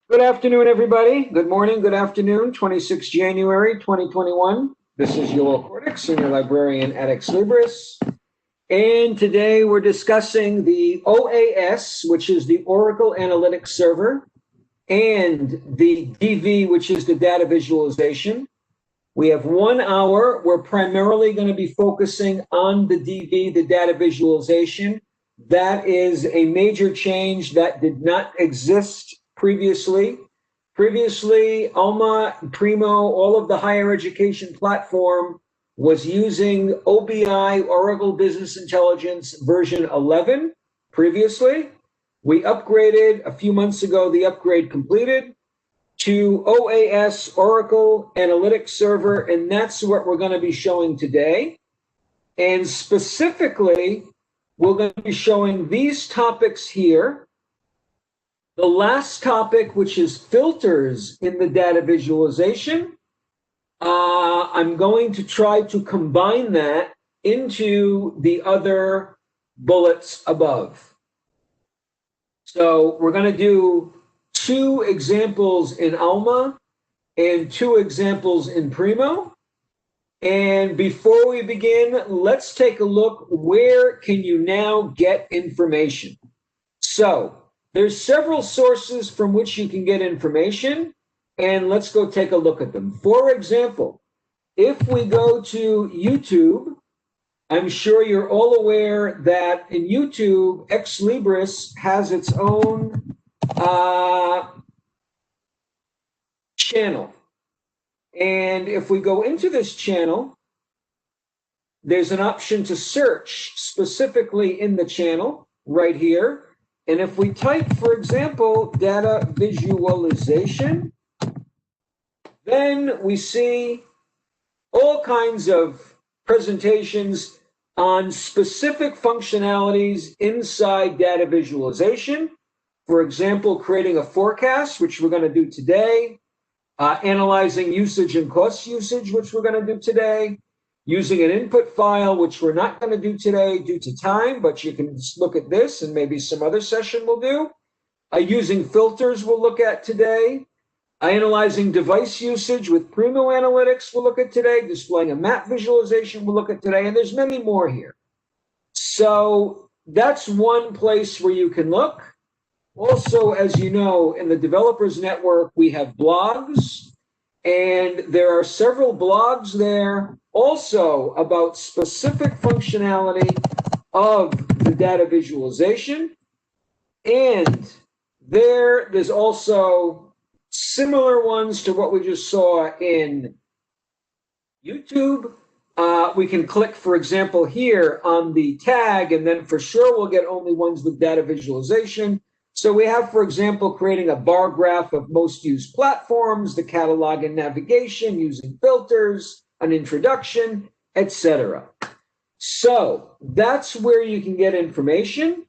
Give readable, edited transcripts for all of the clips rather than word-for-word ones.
Good afternoon, everybody. Good morning, good afternoon, 26 January 2021. This is Yoel Kortick, Senior Librarian at Ex Libris. And today we're discussing the OAS, which is the Oracle Analytics Server, and the DV, which is the data visualization. We have 1 hour. We're primarily going to be focusing on the DV, the data visualization. That is a major change that did not exist previously. Previously, Alma, Primo, all of the higher education platform was using OBI, Oracle Business Intelligence version 11 previously. We upgraded a few months ago, the upgrade completed to OAS, Oracle Analytics Server, and that's what we're going to be showing today. And specifically, we're going to be showing these topics here. The last topic, which is filters in the data visualization, I'm going to try to combine that into the other bullets above. So we're going to do 2 examples in Alma and 2 examples in Primo. And before we begin, let's take a look. Where can you now get information? So there's several sources from which you can get information, and let's go take a look at them. For example, if we go to YouTube, I'm sure you're all aware that in YouTube, Ex Libris has its own channel. And if we go into this channel, there's an option to search specifically in the channel right here. And if we type, for example, data visualization, then we see all kinds of presentations on specific functionalities inside data visualization. For example, creating a forecast, which we're going to do today. Analyzing usage and cost usage, which we're going to do today. Using an input file, which we're not going to do today due to time, but you can look at this and maybe some other session we'll do. Using filters we'll look at today. Analyzing device usage with Primo Analytics we'll look at today. Displaying a map visualization we'll look at today, and there's many more here. So that's one place where you can look. Also, as you know, in the Developers Network, we have blogs, and there are several blogs there also about specific functionality of the data visualization. And there's also similar ones to what we just saw in YouTube. We can click, for example, here on the tag, and then for sure we'll get only ones with data visualization. So we have, for example, creating a bar graph of most used platforms, the catalog and navigation, using filters, an introduction, etc. So that's where you can get information.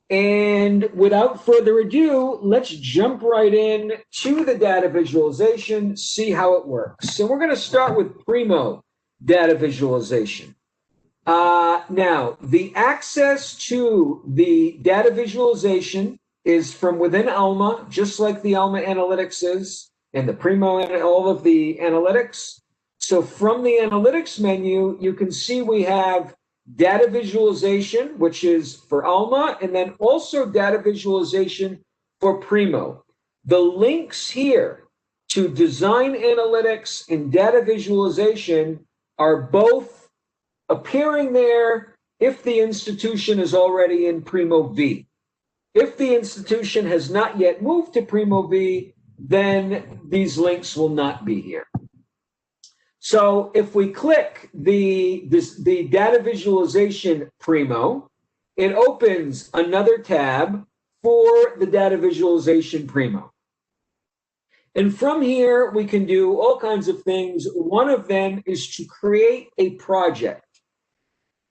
And without further ado, let's jump right in to the data visualization, see how it works. So we're going to start with Primo data visualization. Now, the access to the data visualization is from within Alma, just like the Alma Analytics is, and the Primo and all of the analytics. So from the analytics menu, you can see we have data visualization, which is for Alma, and then also data visualization for Primo. The links here to design analytics and data visualization are both appearing there if the institution is already in Primo V. If the institution has not yet moved to Primo V, then these links will not be here. So if we click the data visualization Primo, it opens another tab for the data visualization Primo. And from here, we can do all kinds of things. One of them is to create a project.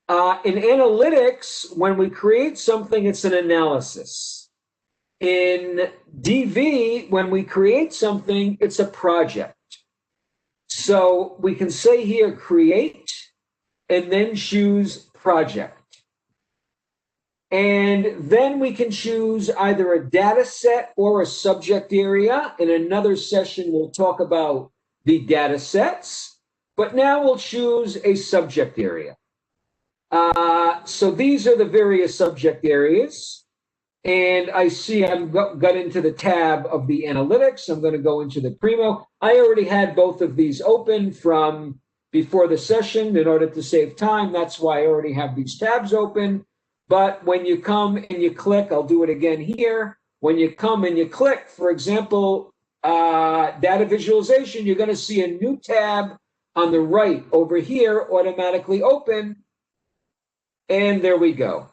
In analytics, when we create something, it's an analysis. In DV, when we create something, it's a project. So we can say here, create, and then choose project. And then we can choose either a data set or a subject area. In another session, we'll talk about the data sets, but now we'll choose a subject area. So these are the various subject areas. And I see I've got into the tab of the analytics. I'm going to go into the Primo. I already had both of these open from before the session in order to save time. That's why I already have these tabs open. But when you come and you click, I'll do it again here. When you come and you click, for example, data visualization, you're going to see a new tab on the right over here automatically open. And there we go.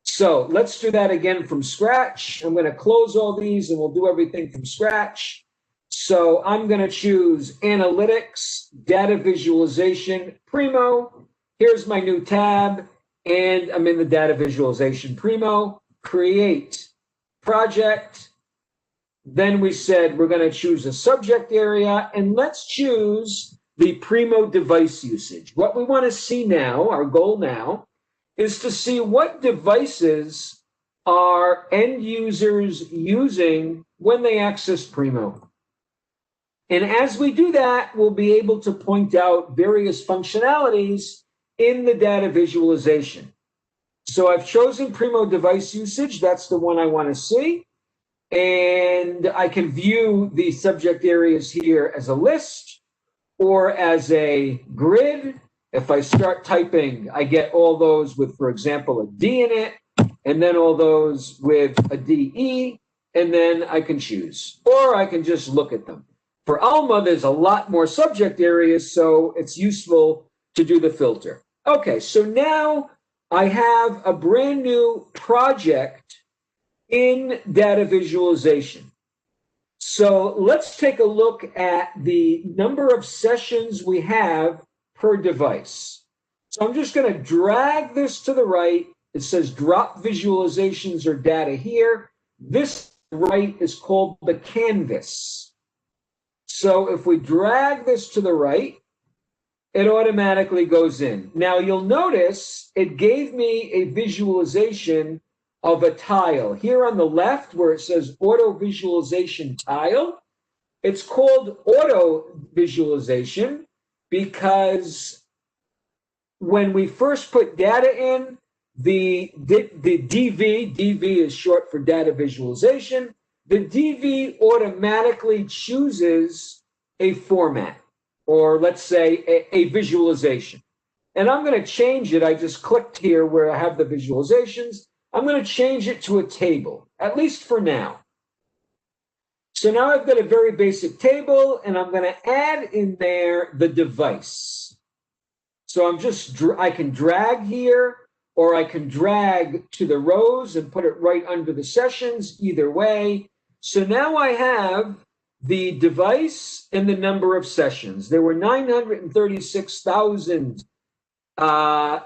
So let's do that again from scratch. I'm going to close all these and we'll do everything from scratch. So I'm going to choose Analytics, Data Visualization, Primo. Here's my new tab, and I'm in the Data Visualization Primo. Create Project. Then we said we're going to choose a subject area, and let's choose the Primo device usage. What we want to see now, our goal now, is to see what devices are end users using when they access Primo. And as we do that, we'll be able to point out various functionalities in the data visualization. So I've chosen Primo device usage. That's the one I want to see. And I can view the subject areas here as a list or as a grid. If I start typing, I get all those with, for example, a D in it, and then all those with a DE, and then I can choose. Or I can just look at them. For Alma, there's a lot more subject areas, so it's useful to do the filter. Okay, so now I have a brand new project in data visualization. So let's take a look at the number of sessions we have per device. So I'm just going to drag this to the right. It says drop visualizations or data here. This right is called the canvas. So if we drag this to the right, it automatically goes in. Now you'll notice it gave me a visualization of a tile. Here on the left where it says auto visualization tile, it's called auto visualization because when we first put data in, the DV is short for data visualization, the DV automatically chooses a format, or let's say a visualization. And I'm going to change it. I just clicked here where I have the visualizations. I'm going to change it to a table, at least for now. So now I've got a very basic table, and I'm going to add in there the device. So I can drag here, or I can drag to the rows and put it right under the sessions, either way. So now I have the device and the number of sessions. There were 936,000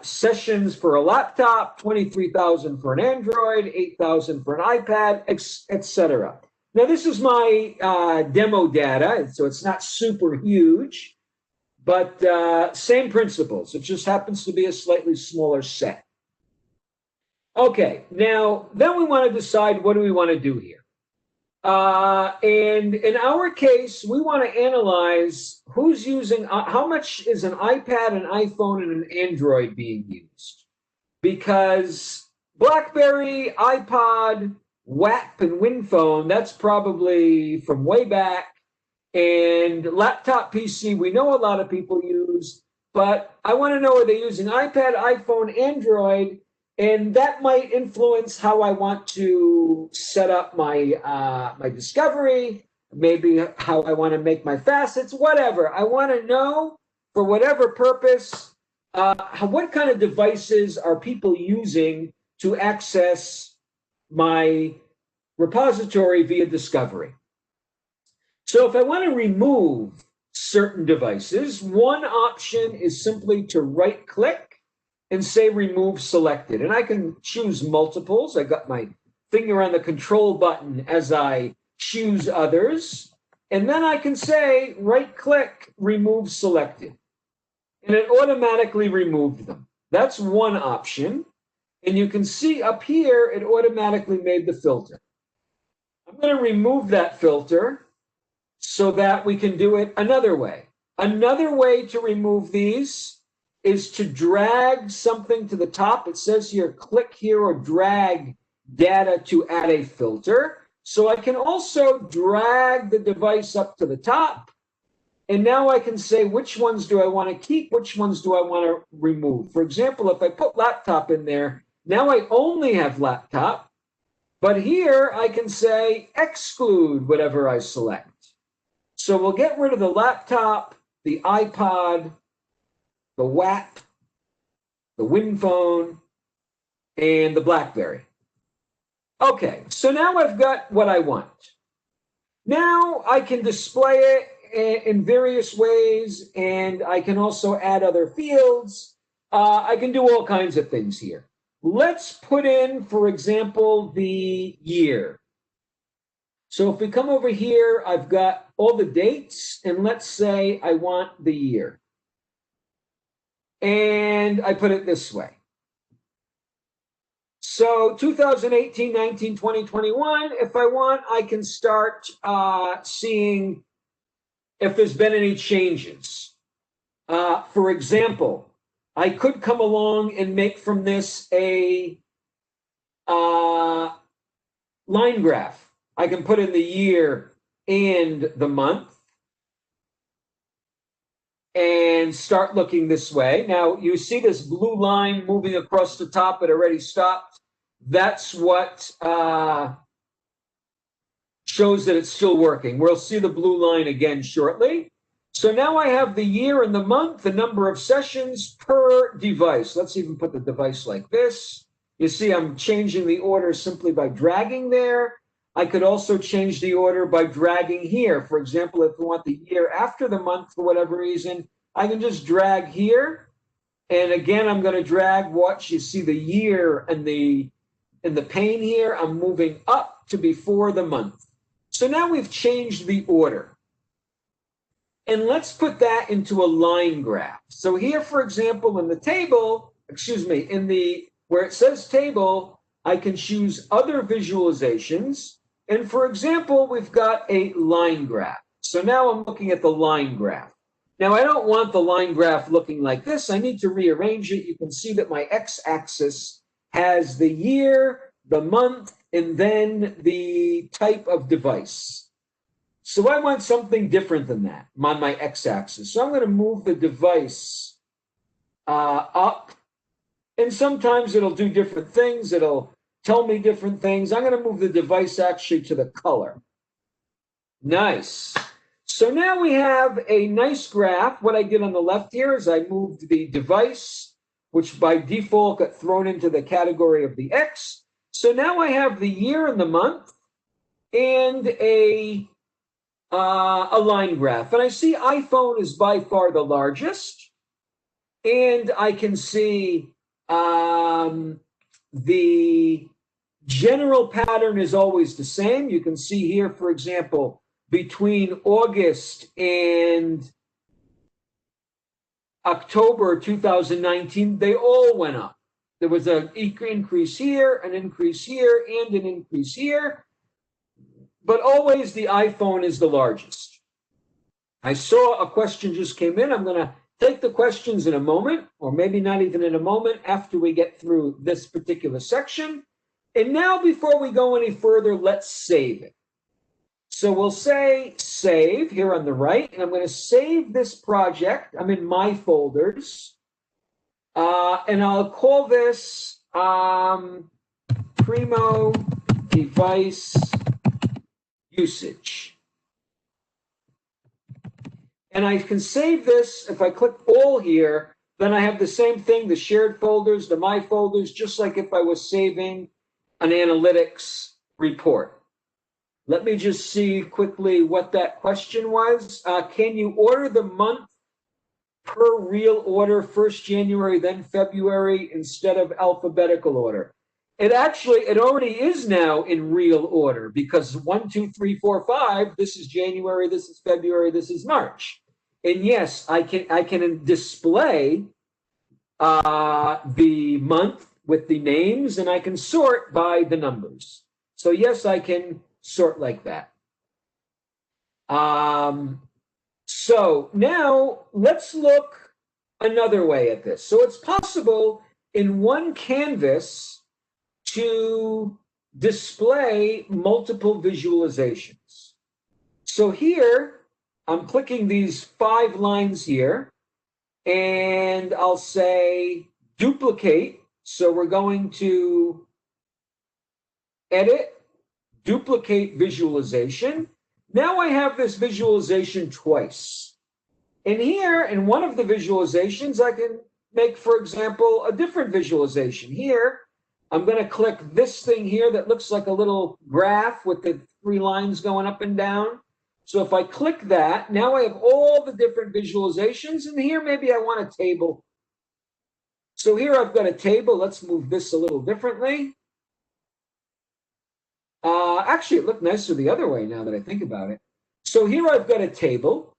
sessions for a laptop, 23,000 for an Android, 8,000 for an iPad, etc. Now, this is my demo data, so it's not super huge, but same principles. It just happens to be a slightly smaller set. Okay, now, then we want to decide what do we want to do here. And in our case, we want to analyze who's using, how much is an iPad, an iPhone, and an Android being used. Because BlackBerry, iPod, WAP, and WinPhone, that's probably from way back. And laptop PC, we know a lot of people use, but I want to know, are they using iPad, iPhone, Android? And that might influence how I want to set up my my discovery, maybe how I want to make my facets, whatever. I want to know, for whatever purpose, what kind of devices are people using to access my repository via discovery. So if I want to remove certain devices, one option is simply to right-click and say remove selected. And I can choose multiples. I got my finger on the control button as I choose others. And then I can say right click, remove selected. And it automatically removed them. That's one option. And you can see up here, it automatically made the filter. I'm going to remove that filter so that we can do it another way. Another way to remove these is to drag something to the top. It says here, click here or drag data to add a filter. So I can also drag the device up to the top. And now I can say, which ones do I want to keep? Which ones do I want to remove? For example, if I put laptop in there, now I only have laptop. But here I can say exclude whatever I select. So we'll get rid of the laptop, the iPod, the WAP, the WinPhone, and the BlackBerry. Okay, so now I've got what I want. Now I can display it in various ways, and I can also add other fields. I can do all kinds of things here. Let's put in, for example, the year. So if we come over here, I've got all the dates, and let's say I want the year. And I put it this way. So 2018, 19, 20, 21, if I want, I can start seeing if there's been any changes. For example, I could come along and make from this a line graph. I can put in the year and the month and start looking this way. Now, you see this blue line moving across the top. It already stopped. That's what shows that it's still working. We'll see the blue line again shortly. So now I have the year and the month, the number of sessions per device. Let's even put the device like this. You see I'm changing the order simply by dragging there. I could also change the order by dragging here. For example, if we want the year after the month for whatever reason, I can just drag here. And again, I'm going to drag what you see the year and the pane here. I'm moving up to before the month. So now we've changed the order. And let's put that into a line graph. So here, for example, in the table, where it says table, I can choose other visualizations. And for example, we've got a line graph. So now I'm looking at the line graph. Now I don't want the line graph looking like this. I need to rearrange it. You can see that my x-axis has the year, the month, and then the type of device. So I want something different than that on my x-axis. So I'm going to move the device up. And sometimes it'll do different things. It'll tell me different things. I'm going to move the device actually to the color. Nice. So now we have a nice graph. What I did on the left here is I moved the device, which by default got thrown into the category of the X. So now I have the year and the month and a line graph. And I see iPhone is by far the largest. And I can see the general pattern is always the same. You can see here, for example, between August and October 2019, they all went up. There was an increase here, an increase here, and an increase here. But always the iPhone is the largest. I saw a question just came in. I'm going to take the questions in a moment, or maybe not even in a moment, after we get through this particular section. And now, before we go any further, let's save it. So we'll say save here on the right, and I'm going to save this project. I'm in my folders, and I'll call this Primo device usage. And I can save this. If I click all here, then I have the same thing, the shared folders, the my folders, just like if I was saving an analytics report. Let me just see quickly what that question was. Can you order the month per real order, 1st January, then February, instead of alphabetical order? It already is now in real order, because 1, 2, 3, 4, 5, this is January, this is February, this is March. And yes, I can display the month with the names, and I can sort by the numbers. So yes, I can sort like that. So now let's look another way at this. So it's possible in one canvas to display multiple visualizations. So here, I'm clicking these 5 lines here, and I'll say duplicate. So we're going to edit, duplicate visualization. Now I have this visualization twice. And here, in one of the visualizations, I can make, for example, a different visualization. Here, I'm going to click this thing here that looks like a little graph with the 3 lines going up and down. So if I click that, now I have all the different visualizations, and here maybe I want a table. So here I've got a table. Let's move this a little differently. Actually, it looked nicer the other way now that I think about it. So here I've got a table.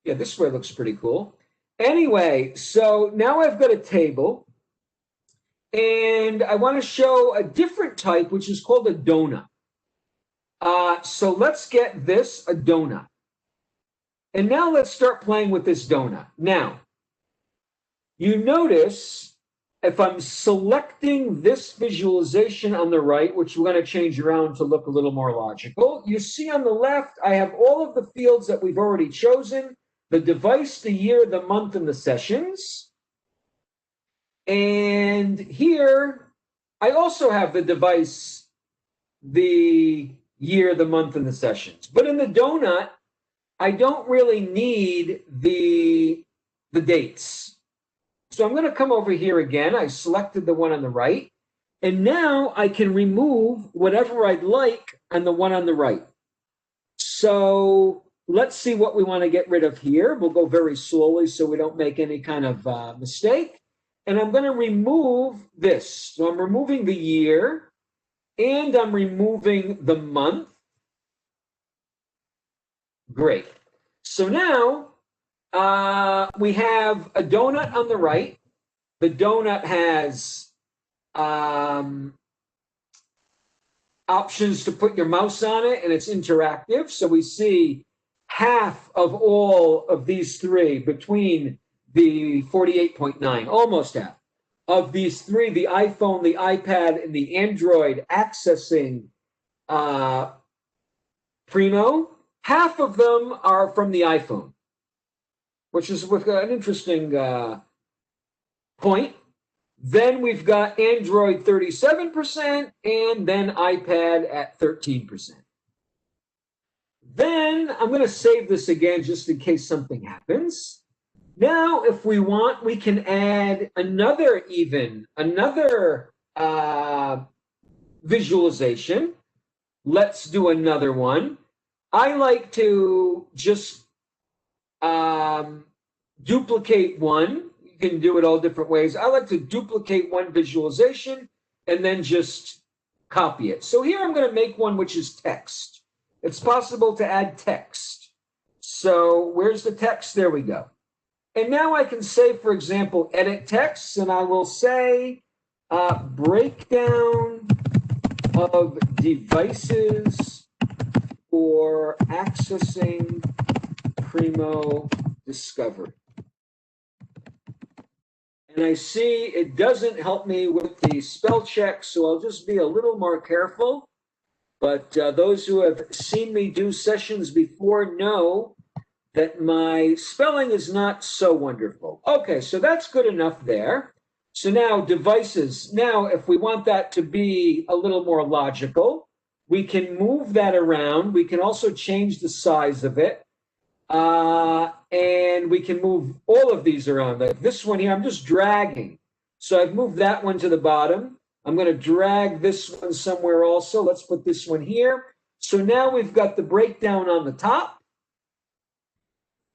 Yeah, this way looks pretty cool. Anyway, so now I've got a table, and I want to show a different type, which is called a donut. So let's get this a donut. And now let's start playing with this donut. Now, you notice if I'm selecting this visualization on the right, which we're going to change around to look a little more logical, you see on the left, I have all of the fields that we've already chosen, the device, the year, the month, and the sessions. And here, I also have the device, the year, the month, and the sessions. But in the donut, I don't really need the dates. So I'm going to come over here again. I selected the one on the right. And now I can remove whatever I'd like on the one on the right. So let's see what we want to get rid of here. We'll go very slowly so we don't make any kind of mistake. And I'm going to remove this. So I'm removing the year, and I'm removing the month. Great. So now we have a donut on the right. The donut has options to put your mouse on it, and it's interactive. So we see half of all of these 3 between the 48.9, almost half of these 3, the iPhone, the iPad, and the Android accessing Primo. Half of them are from the iPhone, which is with an interesting point. Then we've got Android 37%, and then iPad at 13%. Then I'm going to save this again just in case something happens. Now, if we want, we can add another visualization. Let's do another one. I like to just duplicate one. You can do it all different ways. I like to duplicate one visualization and then just copy it. So here I'm going to make one which is text. It's possible to add text. So where's the text? There we go. And now I can say, for example, edit text, and I will say breakdown of devices for accessing Primo Discovery. And I see it doesn't help me with the spell check, so I'll just be a little more careful. But those who have seen me do sessions before know that my spelling is not so wonderful. Okay, so that's good enough there. So now devices. Now, if we want that to be a little more logical, we can move that around. We can also change the size of it. And we can move all of these around. Like this one here, I'm just dragging. So I've moved that one to the bottom. I'm going to drag this one somewhere also. Let's put this one here. So now we've got the breakdown on the top.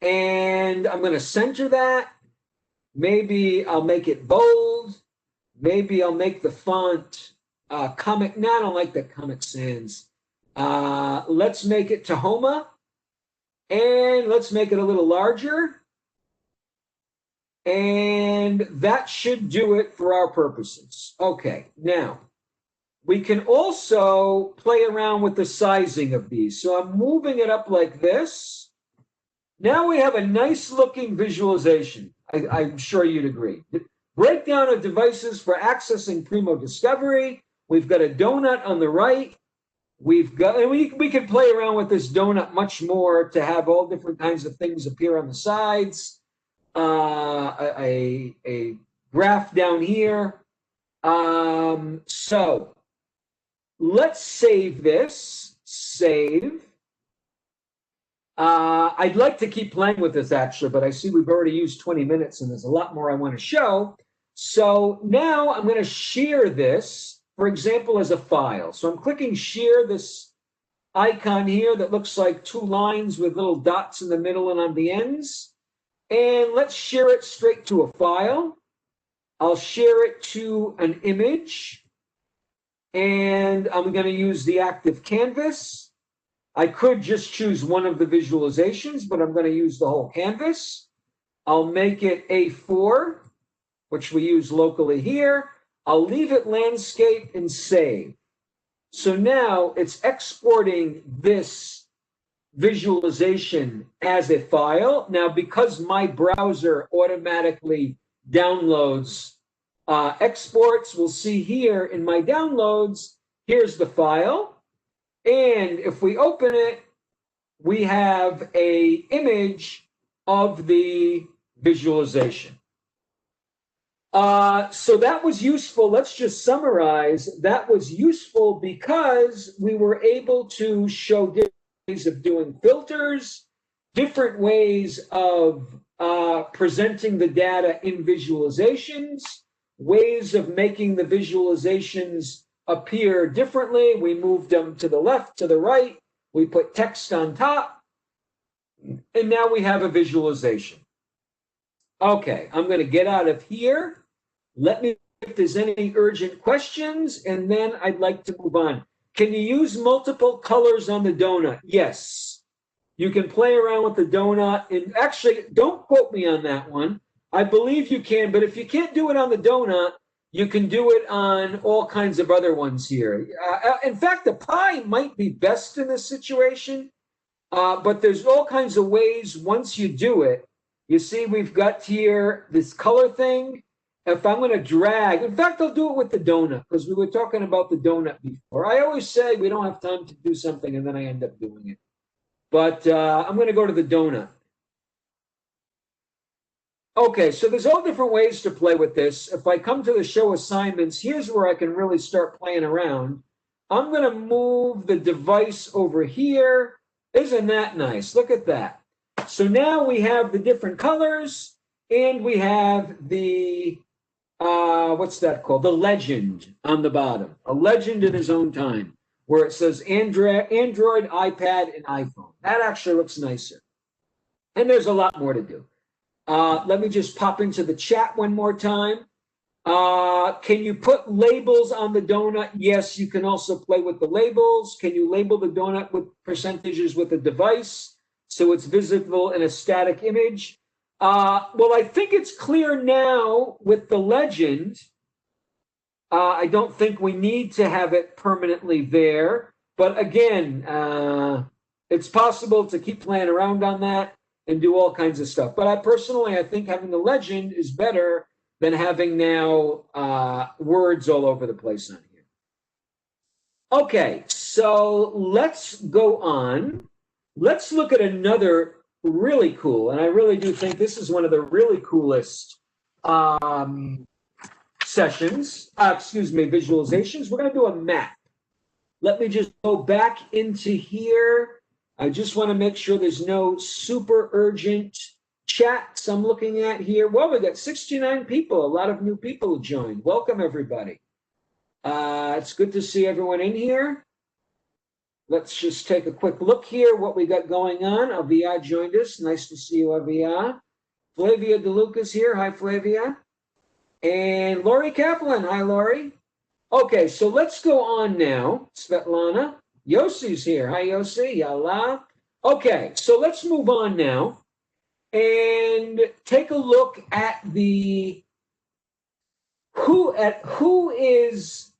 And I'm going to center that. Maybe I'll make it bold. Maybe I'll make the font Comic. No, I don't like that Comic Sans. Let's make it Tahoma. And let's make it a little larger. And that should do it for our purposes. Okay, now we can also play around with the sizing of these. So I'm moving it up like this. Now we have a nice looking visualization. I'm sure you'd agree. Breakdown of devices for accessing Primo discovery. We've got a donut on the right. We've got, and we can play around with this donut much more to have all different kinds of things appear on the sides. A graph down here. So let's save this. Save. I'd like to keep playing with this actually, but I see we've already used 20 minutes and there's a lot more I want to show. So now I'm going to share this, for example, as a file. So I'm clicking share, this icon here that looks like two lines with little dots in the middle and on the ends. And let's share it straight to a file. I'll share it to an image. And I'm going to use the active canvas. I could just choose one of the visualizations, but I'm going to use the whole canvas. I'll make it A4, which we use locally here. I'll leave it landscape and save. So now it's exporting this visualization as a file. Now, because my browser automatically downloads exports, we'll see here in my downloads, here's the file. And if we open it, we have an image of the visualization. So that was useful. Let's just summarize. That was useful because we were able to show different ways of doing filters, different ways of presenting the data in visualizations, ways of making the visualizations appear differently. We moved them to the left, to the right. We put text on top. And now we have a visualization. Okay, I'm going to get out of here. Let me know if there's any urgent questions, and then I'd like to move on. Can you use multiple colors on the donut? Yes. You can play around with the donut. And actually, don't quote me on that one. I believe you can, but if you can't do it on the donut, you can do it on all kinds of other ones here. In fact, the pie might be best in this situation, but there's all kinds of ways once you do it. You see, we've got here this color thing. If I'm going to drag, in fact, I'll do it with the donut because we were talking about the donut before. I always say we don't have time to do something and then I end up doing it. But I'm going to go to the donut. Okay, so there's all different ways to play with this. If I come to the show assignments, here's where I can really start playing around. I'm going to move the device over here. Isn't that nice? Look at that. So now we have the different colors and we have the, what's that called? The legend on the bottom. A legend in his own time where it says Android, iPad, and iPhone. That actually looks nicer. And there's a lot more to do. Let me just pop into the chat one more time. Can you put labels on the donut? Yes, you can also play with the labels. Can you label the donut with percentages with a device so it's visible in a static image? Well, I think it's clear now with the legend. I don't think we need to have it permanently there. But again, it's possible to keep playing around on that and do all kinds of stuff. But I think having the legend is better than having now words all over the place on here. Okay, so let's go on. Let's look at another really cool, and I really do think this is one of the really coolest visualizations. We're going to do a map. Let me just go back into here. I just want to make sure there's no super urgent chats I'm looking at here. Well, we got 69 people. A lot of new people joined. Welcome, everybody. It's good to see everyone in here. Let's just take a quick look here, what we got going on. Avia joined us. Nice to see you, Avia. Flavia DeLuca's here. Hi, Flavia. And Lori Kaplan. Hi, Lori. Okay, so let's go on now. Svetlana. Yossi's here. Hi, Yossi. Yalla. Okay, so let's move on now. and take a look at who is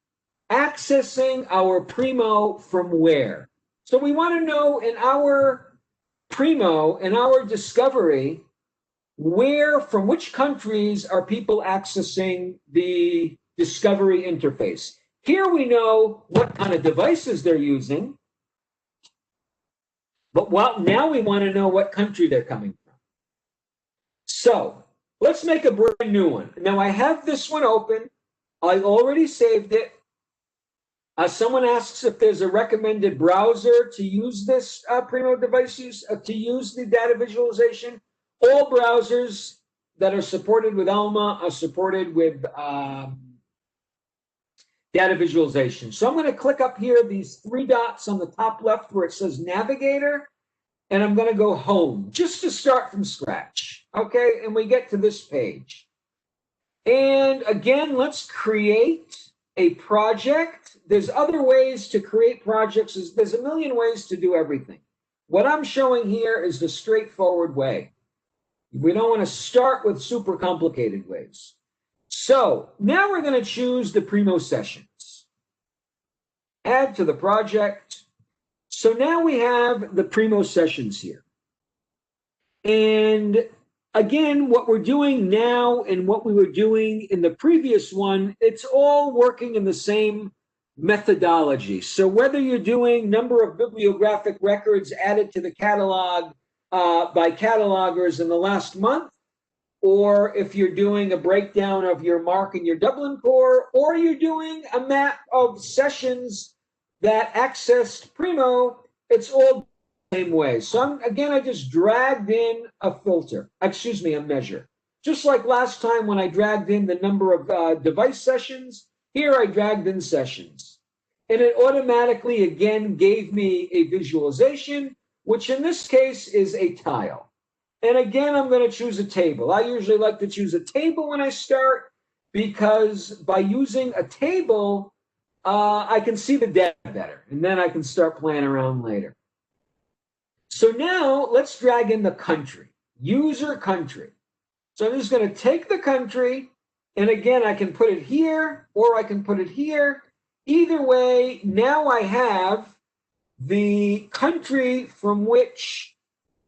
accessing our Primo from where. So we want to know in our Primo, in our discovery, from which countries are people accessing the discovery interface. Here we know what kind of devices they're using, but now we want to know what country they're coming from. So let's make a brand new one. Now I have this one open. I already saved it. Someone asks if there's a recommended browser to use this Primo devices, to use the data visualization. All browsers that are supported with Alma are supported with data visualization. So I'm going to click up here, these three dots on the top left where it says Navigator, and I'm going to go Home, just to start from scratch. Okay, and we get to this page. And again, let's create a project. There's other ways to create projects. There's a million ways to do everything. What I'm showing here is the straightforward way. We don't want to start with super complicated ways. So now we're going to choose the Primo sessions. Add to the project. So now we have the Primo sessions here. And again, what we're doing now and what we were doing in the previous one, it's all working in the same methodology. So whether you're doing number of bibliographic records added to the catalog by catalogers in the last month, or if you're doing a breakdown of your MARC and your Dublin core, or you're doing a map of sessions that accessed Primo, it's all the same way. So I just dragged in a filter, a measure. Just like last time when I dragged in the number of device sessions, here I dragged in sessions. And it automatically, again, gave me a visualization, which in this case is a tile. And again, I'm going to choose a table. I usually like to choose a table when I start because by using a table, I can see the data better. And then I can start playing around later. So now let's drag in the country, user country. So I'm just going to take the country, and again, I can put it here or I can put it here. Either way, now I have the country from which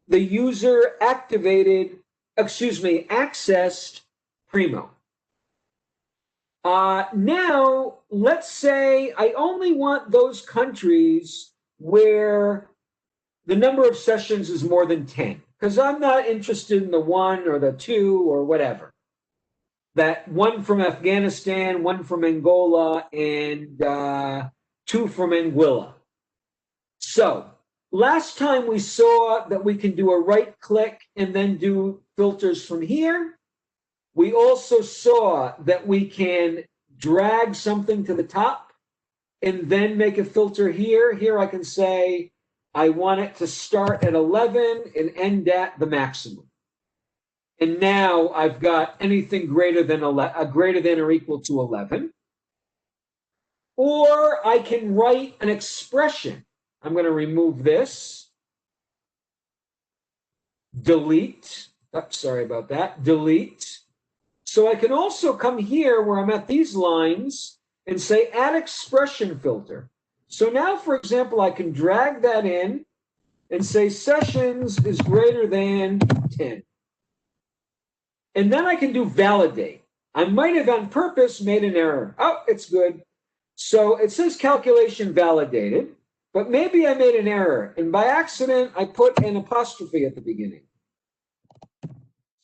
the user accessed Primo. Now, let's say I only want those countries where the number of sessions is more than 10, because I'm not interested in the 1 or the 2 or whatever. That 1 from Afghanistan, 1 from Angola, and 2 from Anguilla. So last time we saw that we can do a right click and then do filters from here. We also saw that we can drag something to the top and then make a filter here. Here I can say I want it to start at 11 and end at the maximum. And now I've got anything greater than or equal to 11. Or I can write an expression. I'm going to remove this. Delete. Oh, sorry about that. Delete. So I can also come here where I'm at these lines and say add expression filter. So now, for example, I can drag that in and say sessions is greater than 10. And then I can do validate. I might have on purpose made an error. Oh, it's good. So it says calculation validated, but maybe I made an error. And by accident, I put an apostrophe at the beginning.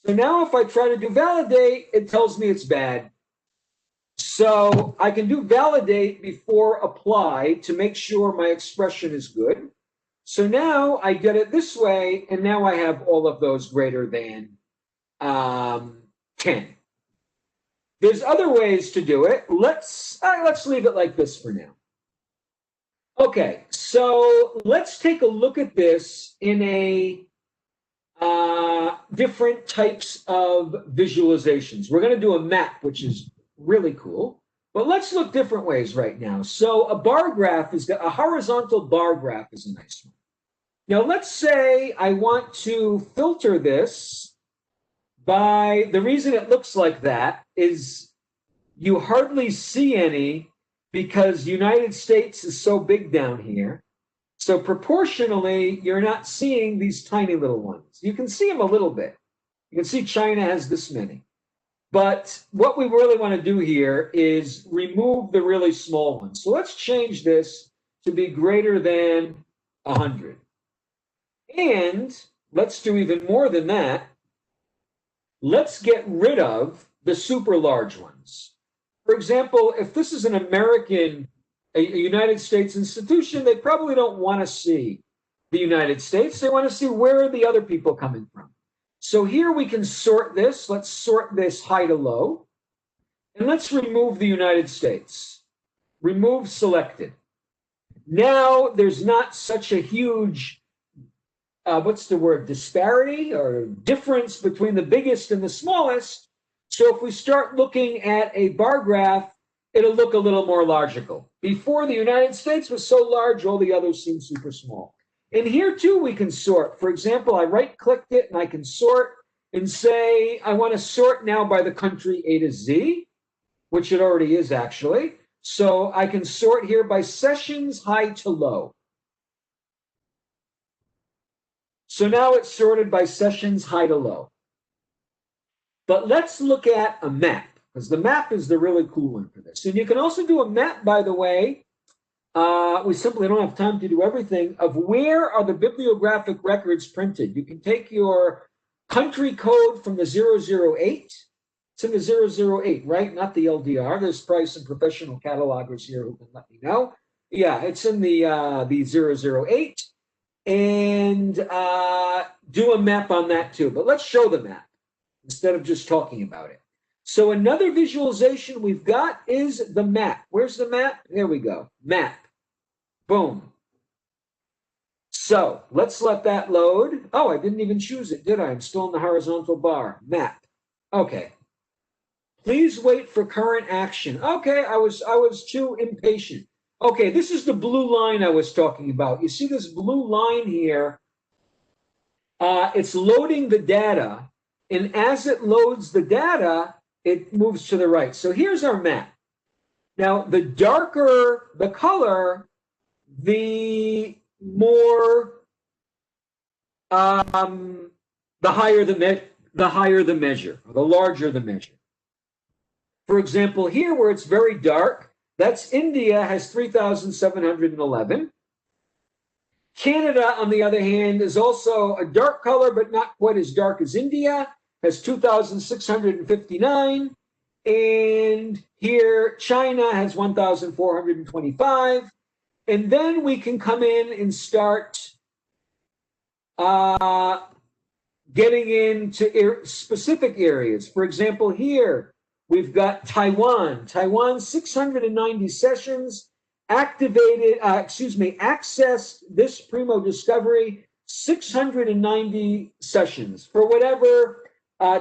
So now if I try to do validate, it tells me it's bad. So I can do validate before apply to make sure my expression is good. So now I get it this way, and now I have all of those greater than 10. There's other ways to do it. Let's leave it like this for now. Okay, so let's take a look at this in a different types of visualizations. We're going to do a map, which is really cool. But let's look different ways right now. So a bar graph a horizontal bar graph is a nice one. Now let's say I want to filter this the reason it looks like that is you hardly see any because United States is so big down here. So proportionally, you're not seeing these tiny little ones. You can see them a little bit. You can see China has this many. But what we really want to do here is remove the really small ones. So let's change this to be greater than 100. And let's do even more than that. Let's get rid of the super large ones. For example, if this is an American, a United States institution, they probably don't want to see the United States. They want to see where are the other people coming from. So here we can sort this. Let's sort this high to low. And let's remove the United States. Remove selected. Now there's not such a huge, what's the word, disparity or difference between the biggest and the smallest. So if we start looking at a bar graph, it'll look a little more logical. Before, the United States was so large, all the others seemed super small. And here too, we can sort. For example, I right-clicked it and I can sort and say, I want to sort now by the country A to Z, which it already is actually. So I can sort here by sessions high to low. So now it's sorted by sessions high to low. But let's look at a map, because the map is the really cool one for this. And you can also do a map, by the way. We simply don't have time to do everything, of where are the bibliographic records printed. You can take your country code from the 008. It's in the 008, right? Not the LDR. There's probably some professional catalogers here who can let me know. Yeah, it's in the 008. And do a map on that too. But let's show the map instead of just talking about it. So another visualization we've got is the map. Where's the map? There we go. Map. Boom. So let's let that load. Oh, I didn't even choose it, did I? I'm still in the horizontal bar. Map. Okay. Please wait for current action. Okay, I was too impatient. Okay, this is the blue line I was talking about. You see this blue line here? It's loading the data, and as it loads the data, it moves to the right. So here's our map. Now, the darker the color, the more, the higher the measure, or the larger the measure. For example, here where it's very dark, that's India has 3,711. Canada, on the other hand, is also a dark color, but not quite as dark as India, has 2,659. And here, China has 1,425. And then we can come in and start getting into specific areas. For example, here, we've got Taiwan. Taiwan, 690 sessions, accessed this Primo discovery, 690 sessions for whatever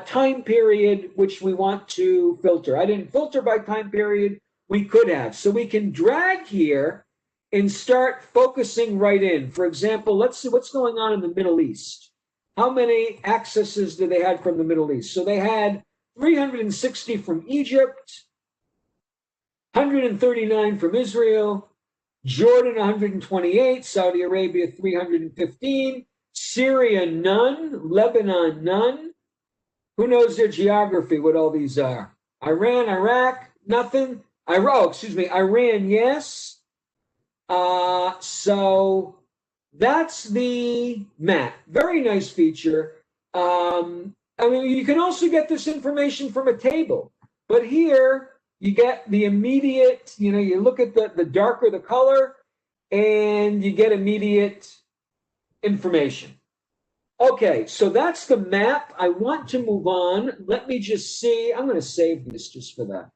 time period which we want to filter. I didn't filter by time period. We could have. So we can drag here and start focusing right in. For example, let's see what's going on in the Middle East. How many accesses do they have from the Middle East? So they had 360 from Egypt, 139 from Israel, Jordan 128, Saudi Arabia 315, Syria none, Lebanon none. Who knows their geography, what all these are? Iran, Iraq, nothing. Iran, yes. So that's the map. Very nice feature. I mean, you can also get this information from a table, but here you get the immediate, you look at the darker the color and you get immediate information. Okay, so that's the map. I want to move on. Let me just see. I'm going to save this just for that.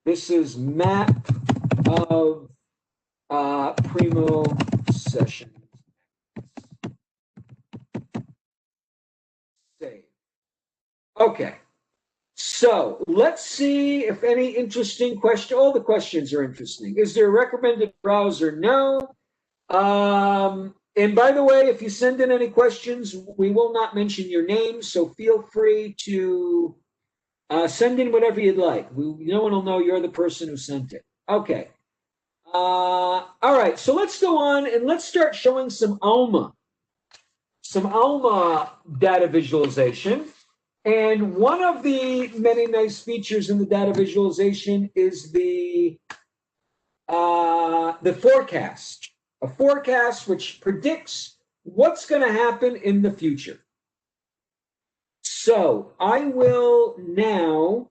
This is map of Primo session. Save. Okay, so let's see if any interesting question. All the questions are interesting. Is there a recommended browser? No. And by the way, if you send in any questions, we will not mention your name, so feel free to send in whatever you'd like. No one will know you're the person who sent it. Okay. All right, so let's go on and let's start showing some Alma data visualization. And one of the many nice features in the data visualization is the forecast, a forecast which predicts what's going to happen in the future. So I will now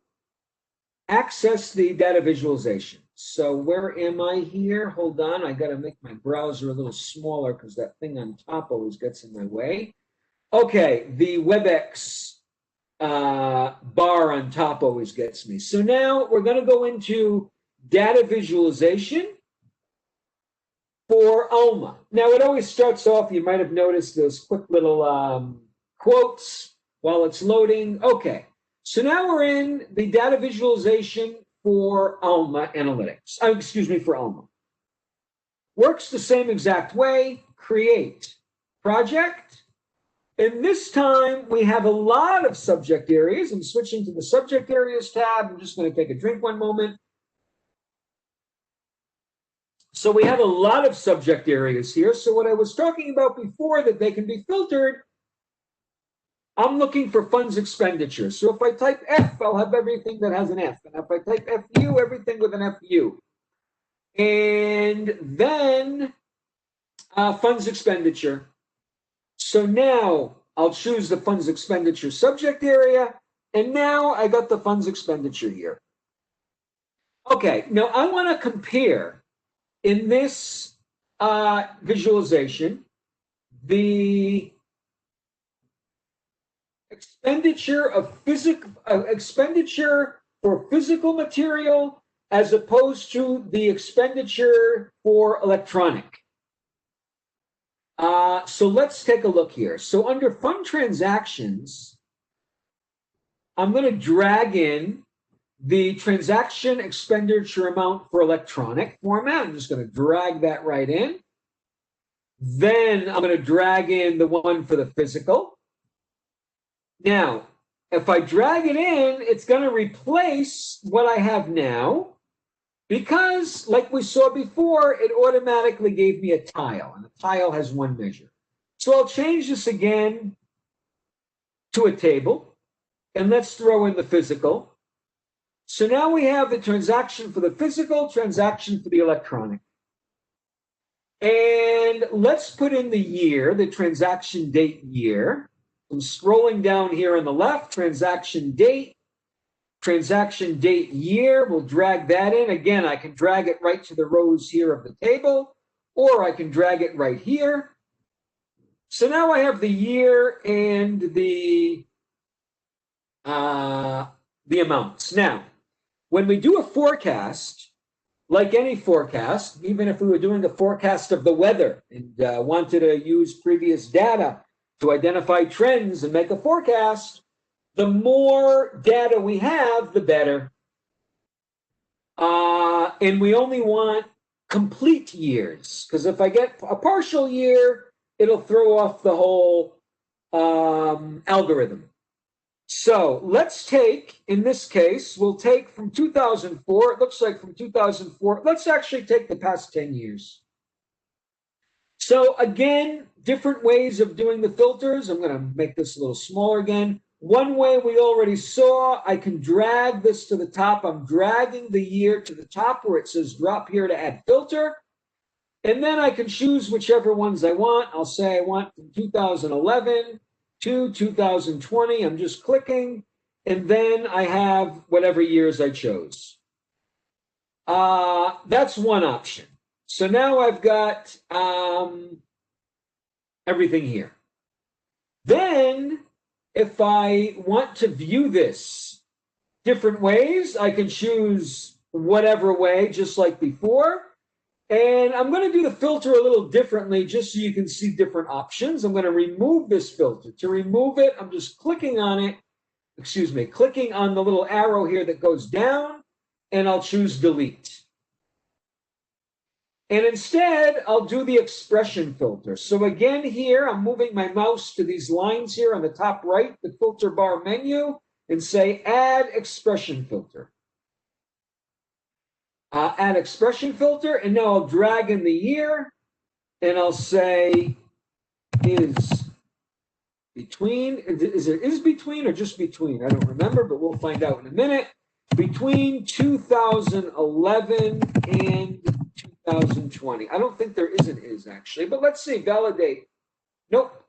access the data visualization. So where am I here? Hold on, I got to make my browser a little smaller because that thing on top always gets in my way. Okay, the WebEx bar on top always gets me. So now we're going to go into data visualization for Alma. Now it always starts off, you might have noticed those quick little quotes while it's loading. Okay, so now we're in the data visualization for Alma Analytics. For Alma. Works the same exact way. Create project. And this time we have a lot of subject areas. I'm switching to the subject areas tab. I'm just going to take a drink one moment. So we have a lot of subject areas here. So what I was talking about before, that they can be filtered, I'm looking for funds expenditure. So if I type F, I'll have everything that has an F. And if I type FU, everything with an FU. And then funds expenditure. So now I'll choose the funds expenditure subject area. And now I got the funds expenditure here. Okay, now I want to compare in this visualization the expenditure for physical material as opposed to the expenditure for electronic. So let's take a look here. So under fund transactions, I'm going to drag in the transaction expenditure amount for electronic format. I'm just going to drag that right in. Then I'm going to drag in the one for the physical. Now, if I drag it in, it's going to replace what I have now, because like we saw before, it automatically gave me a tile, and a tile has one measure. So I'll change this again to a table, and let's throw in the physical. So now we have the transaction for the physical, transaction for the electronic. And let's put in the year, the transaction date year. I'm scrolling down here on the left, transaction date year. We'll drag that in. Again, I can drag it right to the rows here of the table, or I can drag it right here. So now I have the year and the amounts. Now, when we do a forecast, like any forecast, even if we were doing a forecast of the weather and wanted to use previous data to identify trends and make a forecast, the more data we have, the better. And we only want complete years, because if I get a partial year, it'll throw off the whole algorithm. So let's take, in this case, we'll take from 2004. It looks like from 2004. Let's actually take the past 10 years. So again, different ways of doing the filters. I'm going to make this a little smaller again. One way we already saw, I can drag this to the top. I'm dragging the year to the top where it says drop here to add filter. And then I can choose whichever ones I want. I'll say I want from 2011 to 2020. I'm just clicking. And then I have whatever years I chose. That's one option. So now I've got everything here. Then, if I want to view this different ways, I can choose whatever way, just like before. And I'm going to do the filter a little differently, just so you can see different options. I'm going to remove this filter. To remove it, I'm just clicking on it. Clicking on the little arrow here that goes down, and I'll choose delete. And instead, I'll do the expression filter. So again, here, I'm moving my mouse to these lines here on the top right, the filter bar menu, and say add expression filter. Add expression filter, and now I'll drag in the year, and I'll say is between, is between or just between? I don't remember, but we'll find out in a minute. Between 2011 and 2020. I don't think there is an is actually, but let's see, validate. Nope.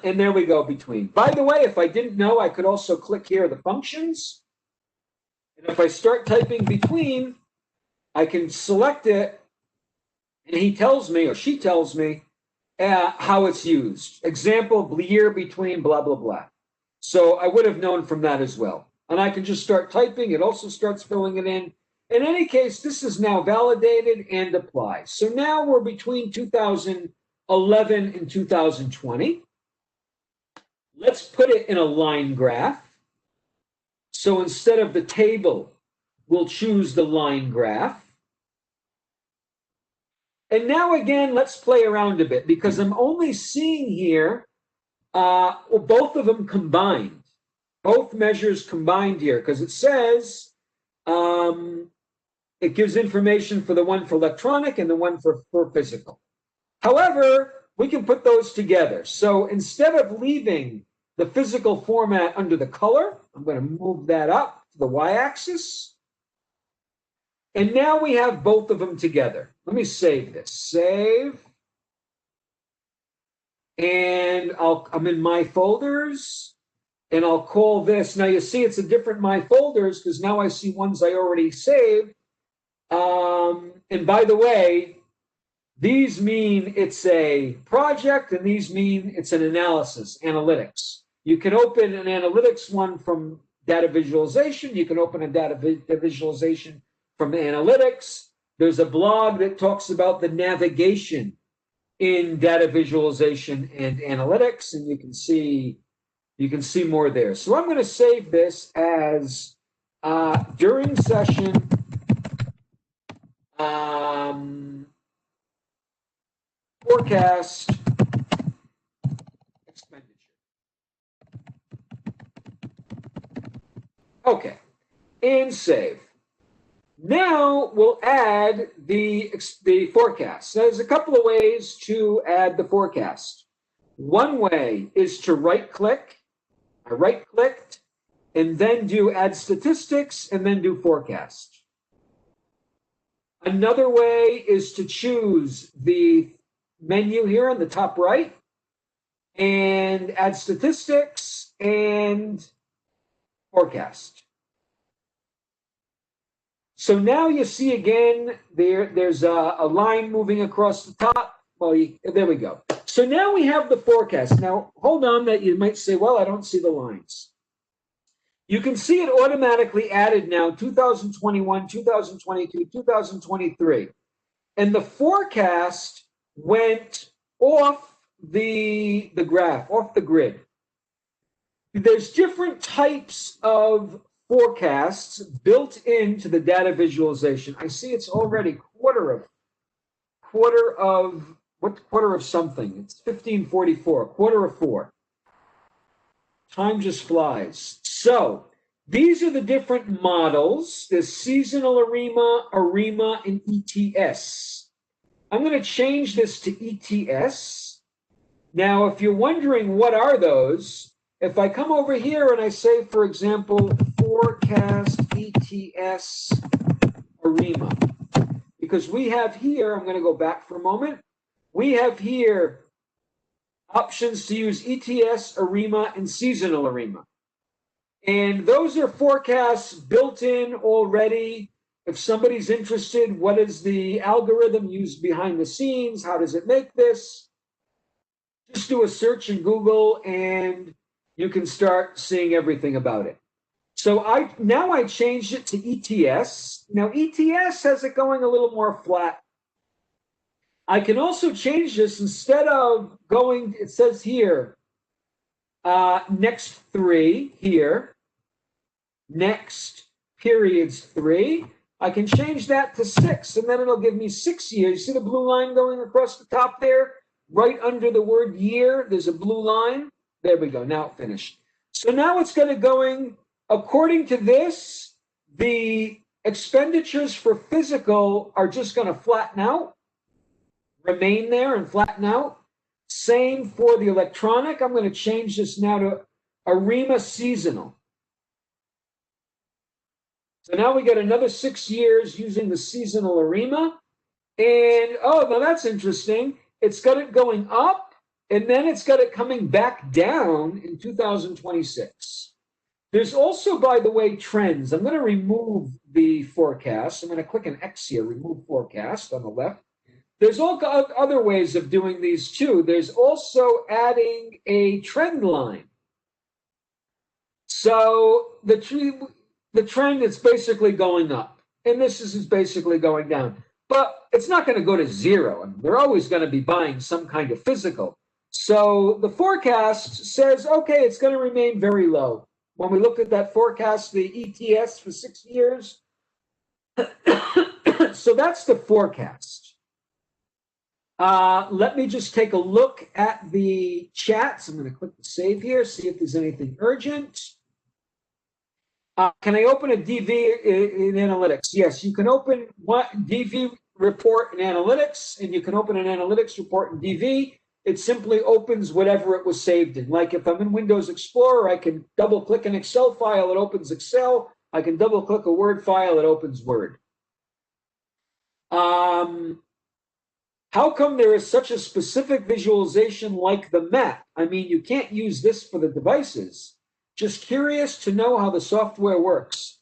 And there we go, between. By the way, if I didn't know, I could also click here the functions. And if I start typing between, I can select it, and he tells me, or she tells me, how it's used. Example, year between blah, blah, blah. So I would have known from that as well. And I can just start typing. It also starts filling it in. In any case, this is now validated and applied. So now we're between 2011 and 2020. Let's put it in a line graph. So instead of the table, we'll choose the line graph. And now again, let's play around a bit because I'm only seeing here both of them combined. Both measures combined here because it says it gives information for the one for electronic and the one for physical. However, we can put those together. So instead of leaving the physical format under the color, I'm going to move that up to the y-axis. And now we have both of them together. Let me save this. Save. And I'm in my folders. And I'll call this. Now you see it's a different my folders because now I see ones I already saved. And by the way, these mean it's a project and these mean it's an analysis, analytics. You can open an analytics one from data visualization. You can open a data visualization from analytics. There's a blog that talks about the navigation in data visualization and analytics, and you can see more there. So I'm going to save this as during session forecast expenditure. Okay, and save. Now we'll add the forecast. So there's a couple of ways to add the forecast. One way is to right-click. I right-clicked and then do add statistics and then do forecast. Another way is to choose the menu here on the top right and add statistics and forecast. So now you see again, there's a line moving across the top. Well, there we go. So now we have the forecast. Now, hold on that you might say, well, I don't see the lines. You can see it automatically added now, 2021, 2022, 2023. And the forecast went off the graph, off the grid. There's different types of forecasts built into the data visualization. I see it's already quarter of something. It's 15:44, quarter of 4. Time just flies. So these are the different models. There's seasonal ARIMA, and ETS. I'm going to change this to ETS. Now, if you're wondering what are those, if I come over here and I say, for example, forecast ETS ARIMA, because we have here, I'm going to go back for a moment, we have here options to use ETS, ARIMA, and seasonal ARIMA. And those are forecasts built in already. If somebody's interested, what is the algorithm used behind the scenes? How does it make this? Just do a search in Google and you can start seeing everything about it. So now I changed it to ETS. Now ETS has it going a little more flat. I can also change this instead of going, it says here, next 3 here, next periods 3. I can change that to 6, and then it'll give me 6 years. You see the blue line going across the top there? Right under the word year, there's a blue line. There we go. Now it finished. So now it's going to going, according to this, the expenditures for physical are just going to flatten out, remain there and flatten out. Same for the electronic. I'm going to change this now to ARIMA seasonal. So now we get another 6 years using the seasonal ARIMA. And, oh, now that's interesting. It's got it going up, and then it's got it coming back down in 2026. There's also, by the way, trends. I'm going to remove the forecast. I'm going to click an X here, remove forecast on the left. There's all other ways of doing these too. There's also adding a trend line. So the trend is basically going up, and this is basically going down. But it's not going to go to 0. I mean, they're always going to be buying some kind of physical. So the forecast says, okay, it's going to remain very low. When we look at that forecast, the ETS for 6 years, so that's the forecast. Let me just take a look at the chats. I'm going to click the save here, see if there's anything urgent. Can I open a DV in analytics? Yes, you can open one DV report in analytics, and you can open an analytics report in DV. It simply opens whatever it was saved in. Like if I'm in Windows Explorer, I can double click an Excel file, it opens Excel. I can double click a Word file, it opens Word. How come there is such a specific visualization like the map? I mean, you can't use this for the devices. Just curious to know how the software works.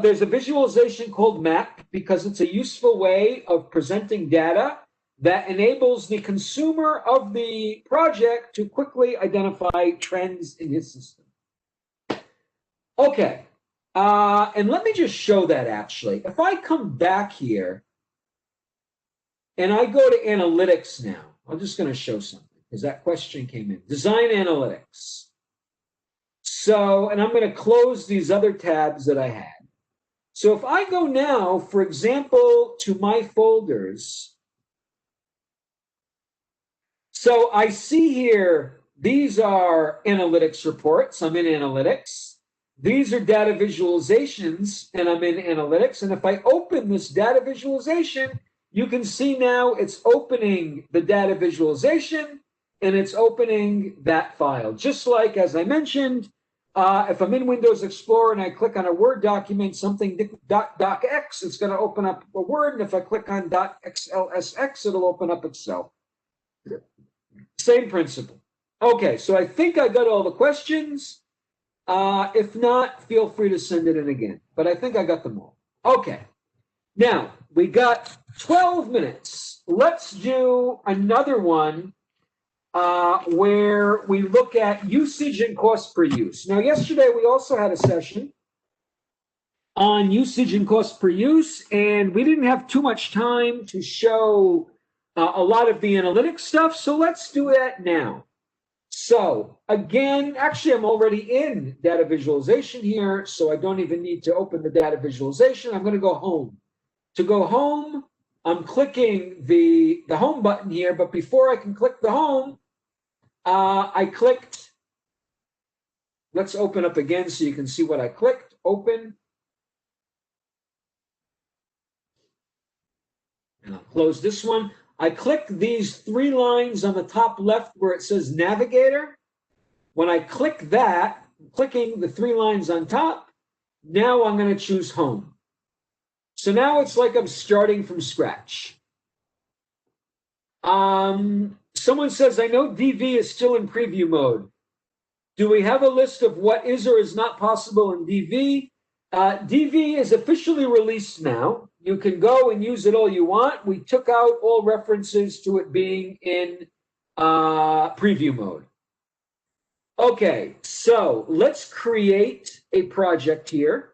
There's a visualization called map because it's a useful way of presenting data that enables the consumer of the project to quickly identify trends in his system. Okay, and let me just show that actually. If I come back here and I go to analytics now, I'm just going to show something because that question came in. Design analytics. So, and I'm going to close these other tabs that I had. So if I go now, for example, to my folders, so I see here, these are analytics reports. I'm in analytics. These are data visualizations, and I'm in analytics. And if I open this data visualization, you can see now it's opening the data visualization, and it's opening that file. Just like, as I mentioned, if I'm in Windows Explorer and I click on a Word document, something .docx, it's going to open up a Word. And if I click on .xlsx, it'll open up Excel. Same principle. Okay, so I think I got all the questions. If not, feel free to send it in again. But I think I got them all. Okay. Now, we got 12 minutes. Let's do another one where we look at usage and cost per use. Now, yesterday we also had a session on usage and cost per use, and we didn't have too much time to show a lot of the analytics stuff, so let's do that now. So again, actually, I'm already in data visualization here, so I don't even need to open the data visualization. I'm going to go home. To go home, I'm clicking the home button here, but before I can click the home, I clicked, let's open up again so you can see what I clicked, open. And I'll close this one. I clicked these 3 lines on the top left where it says Navigator. When I click that, clicking the 3 lines on top, now I'm going to choose Home. So now it's like I'm starting from scratch. Someone says, I know DV is still in preview mode. Do we have a list of what is or is not possible in DV? DV is officially released now. You can go and use it all you want. We took out all references to it being in preview mode. Okay, so let's create a project here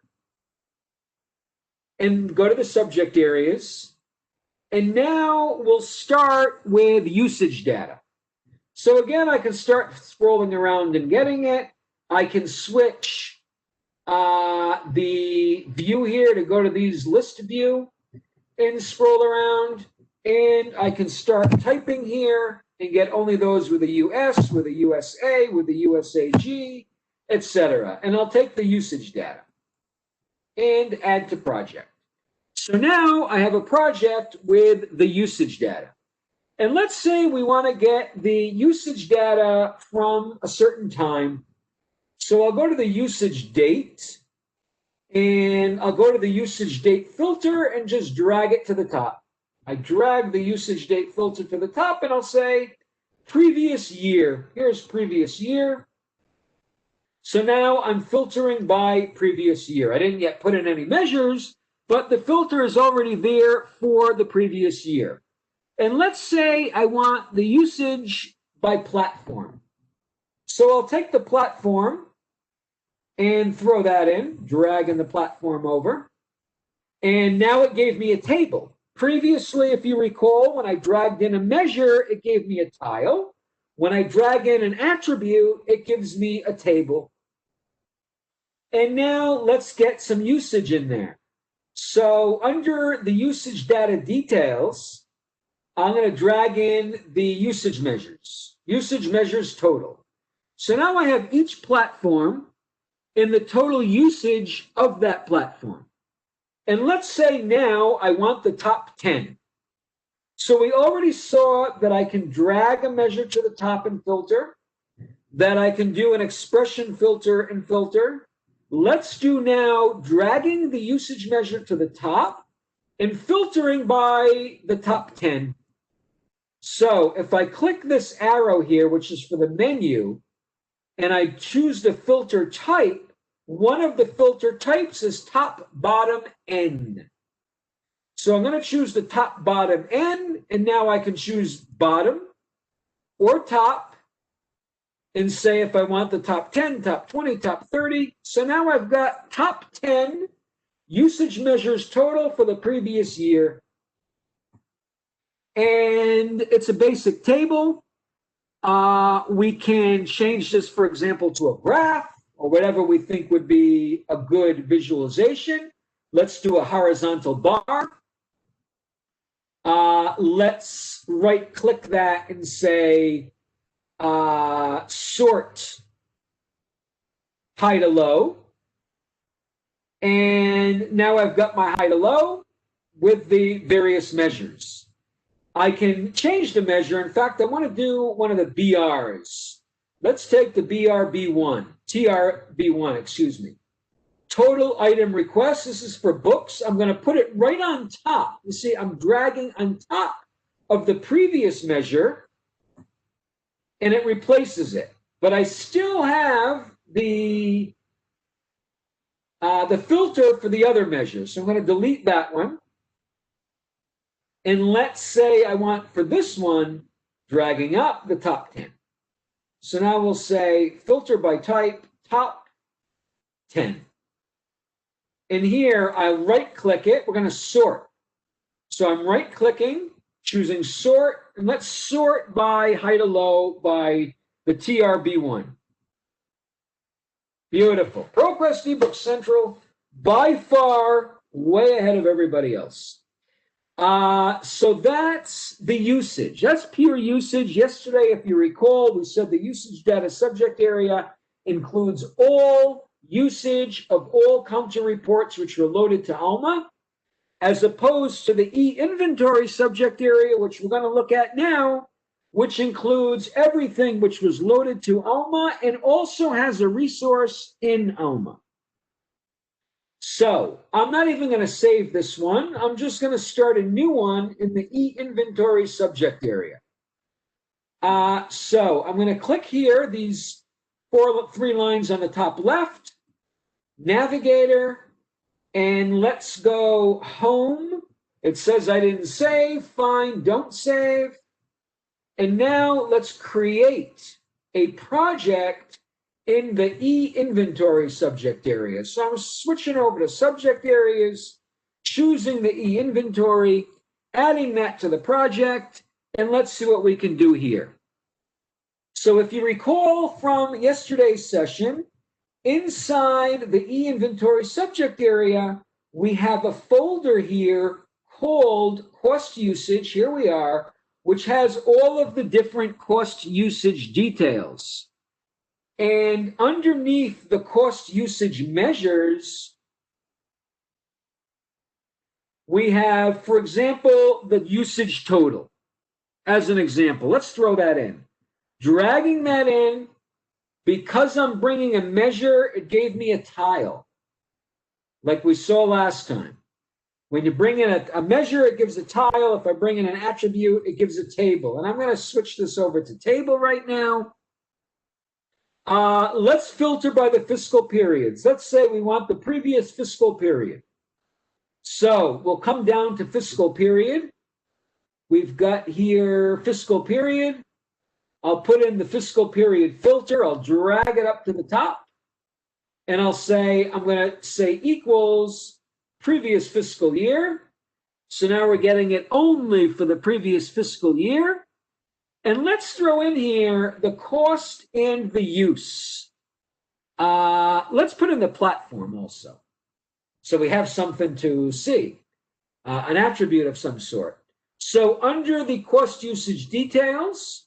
and go to the subject areas. And now we'll start with usage data. So again, I can start scrolling around and getting it. I can switch the view here to go to these list view and scroll around. And I can start typing here and get only those with a US, with a USA, with a USAG, etc. And I'll take the usage data and add to project. So now I have a project with the usage data. And let's say we want to get the usage data from a certain time. So I'll go to the usage date, and I'll go to the usage date filter and just drag it to the top. I drag the usage date filter to the top, and I'll say previous year. Here's previous year. So now I'm filtering by previous year. I didn't yet put in any measures, but the filter is already there for the previous year. And let's say I want the usage by platform. So I'll take the platform and throw that in, dragging the platform over. And now it gave me a table. Previously, if you recall, when I dragged in a measure, it gave me a tile. When I drag in an attribute, it gives me a table. And now let's get some usage in there. So under the usage data details, I'm going to drag in the usage measures total. So now I have each platform in the total usage of that platform. And let's say now I want the top 10. So we already saw that I can drag a measure to the top and filter, that I can do an expression filter and filter. Let's do now dragging the usage measure to the top and filtering by the top 10. So if I click this arrow here, which is for the menu, and I choose the filter type, one of the filter types is top, bottom, N. So I'm going to choose the top, bottom, N, and now I can choose bottom or top and say if I want the top 10, top 20, top 30. So now I've got top 10 usage measures total for the previous year. And it's a basic table. We can change this, for example, to a graph or whatever we think would be a good visualization. Let's do a horizontal bar. Let's right-click that and say sort high to low. And now I've got my high to low with the various measures. I can change the measure. In fact, I want to do one of the BRs. Let's take the TRB1, excuse me. Total item request. This is for books. I'm going to put it right on top. You see, I'm dragging on top of the previous measure, and it replaces it. But I still have the filter for the other measures. So I'm going to delete that one. And let's say I want for this one, dragging up the top 10. So now we'll say filter by type, top 10. And here I right click it. We're going to sort. So I'm right clicking, choosing sort, and let's sort by high to low by the TRB1. Beautiful. ProQuest eBook Central, by far, way ahead of everybody else. So that's the usage. That's pure usage. Yesterday, if you recall, we said the usage data subject area includes all usage of all counter reports which are loaded to Alma, as opposed to the e-inventory subject area, which we're going to look at now, which includes everything which was loaded to Alma and also has a resource in Alma. So I'm not even going to save this one. I'm just going to start a new one in the e-inventory subject area. So I'm going to click here, these three lines on the top left, navigator, and let's go home. It says I didn't save. Fine, don't save. And now let's create a project in the e-inventory subject area. So I'm switching over to subject areas, choosing the e-inventory, adding that to the project, and let's see what we can do here. So if you recall from yesterday's session, inside the e-inventory subject area, we have a folder here called cost usage. Here we are, which has all of the different cost usage details. And underneath the cost usage measures, we have, for example, the usage total. As an example, let's throw that in. Dragging that in, because I'm bringing a measure, it gave me a tile, like we saw last time. When you bring in a measure, it gives a tile. If I bring in an attribute, it gives a table. And I'm going to switch this over to table right now. Let's filter by the fiscal periods. Let's say we want the previous fiscal period. So we'll come down to fiscal period. We've got here fiscal period. I'll put in the fiscal period filter. I'll drag it up to the top. And I'll say, I'm going to say equals previous fiscal year. So now we're getting it only for the previous fiscal year. And let's throw in here the cost and the use. Let's put in the platform also. So we have something to see, an attribute of some sort. So under the cost usage details,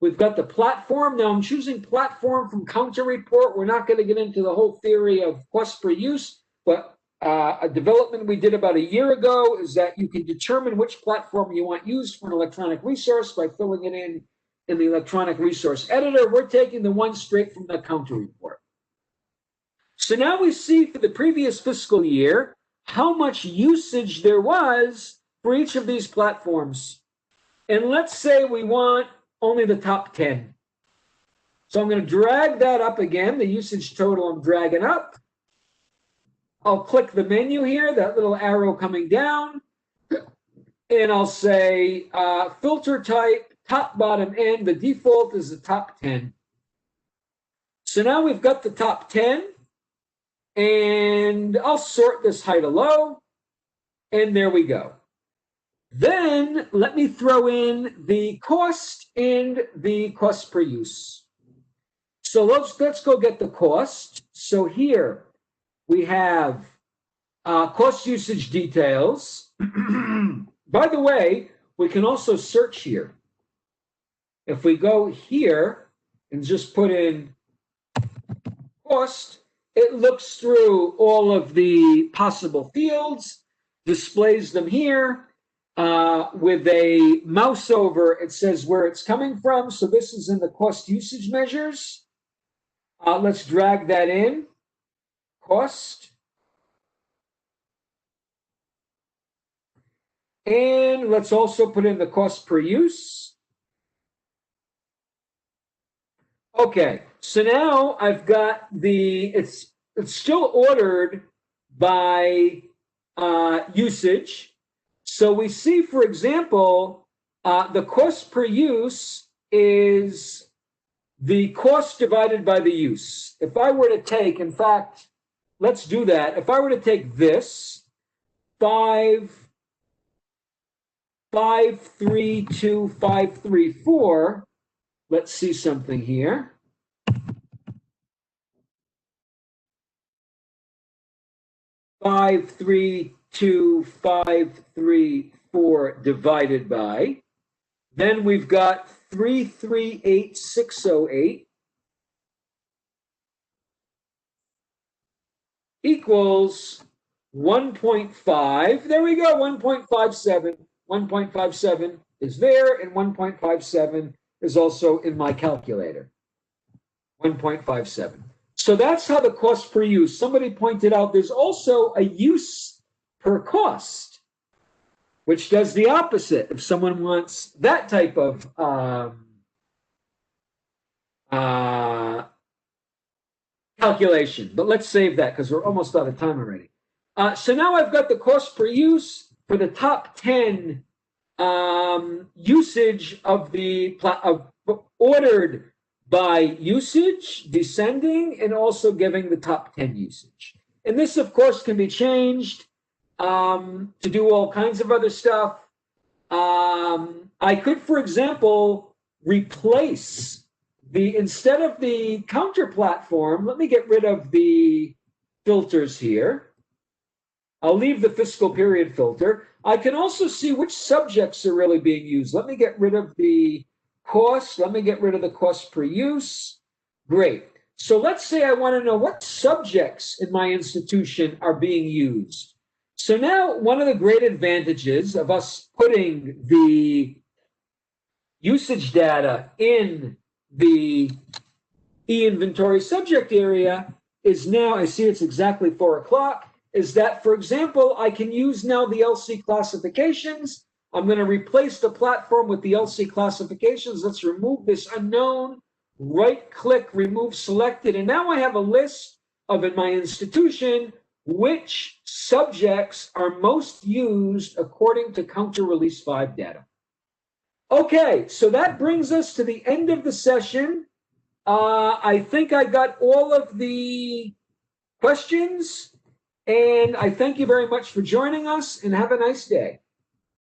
we've got the platform. Now I'm choosing platform from counter report. We're not going to get into the whole theory of cost per use, but a development we did about a year ago is that you can determine which platform you want used for an electronic resource by filling it in the electronic resource editor. We're taking the one straight from the counter report. So now we see for the previous fiscal year how much usage there was for each of these platforms. And let's say we want only the top 10. So I'm going to drag that up again, the usage total I'm dragging up. I'll click the menu here, that little arrow coming down, and I'll say filter type, top, bottom, end. The default is the top 10. So now we've got the top 10, and I'll sort this high to low, and there we go. Then let me throw in the cost and the cost per use. So let's go get the cost. So here we have cost usage details. By the way, we can also search here. If we go here and just put in cost, it looks through all of the possible fields, displays them here. With a mouse over, it says where it's coming from. So this is in the cost usage measures. Let's drag that in. Cost. And let's also put in the cost per use. Okay, so now I've got it's still ordered by usage. So we see, for example, the cost per use is the cost divided by the use. If I were to take, in fact, let's do that. If I were to take this, 532,534, let's see something here. Five, 3, 2, 5, 3, 4 divided by. Then we've got 338,608 equals 1.5. There we go, 1.57. 1.57 is there, and 1.57 is also in my calculator. 1.57. So that's how the cost per use. Somebody pointed out there's also a use per cost, which does the opposite. If someone wants that type of calculation, but let's save that because we're almost out of time already. So now I've got the cost per use for the top 10 usage of the ordered by usage, descending, and also giving the top 10 usage. And this, of course, can be changed to do all kinds of other stuff. I could, for example, replace instead of the counter platform, let me get rid of the filters here. I'll leave the fiscal period filter. I can also see which subjects are really being used. Let me get rid of the cost. Let me get rid of the cost per use. Great. So let's say I want to know what subjects in my institution are being used. So now one of the great advantages of us putting the usage data in the e-inventory subject area is now, I see it's exactly 4 o'clock, is that, for example, I can use now the LC classifications. I'm going to replace the platform with the LC classifications. Let's remove this unknown, right-click, remove selected, and now I have a list of, in my institution, which subjects are most used according to Counter Release 5 data. Okay, so that brings us to the end of the session. I think I got all of the questions, and I thank you very much for joining us, and have a nice day.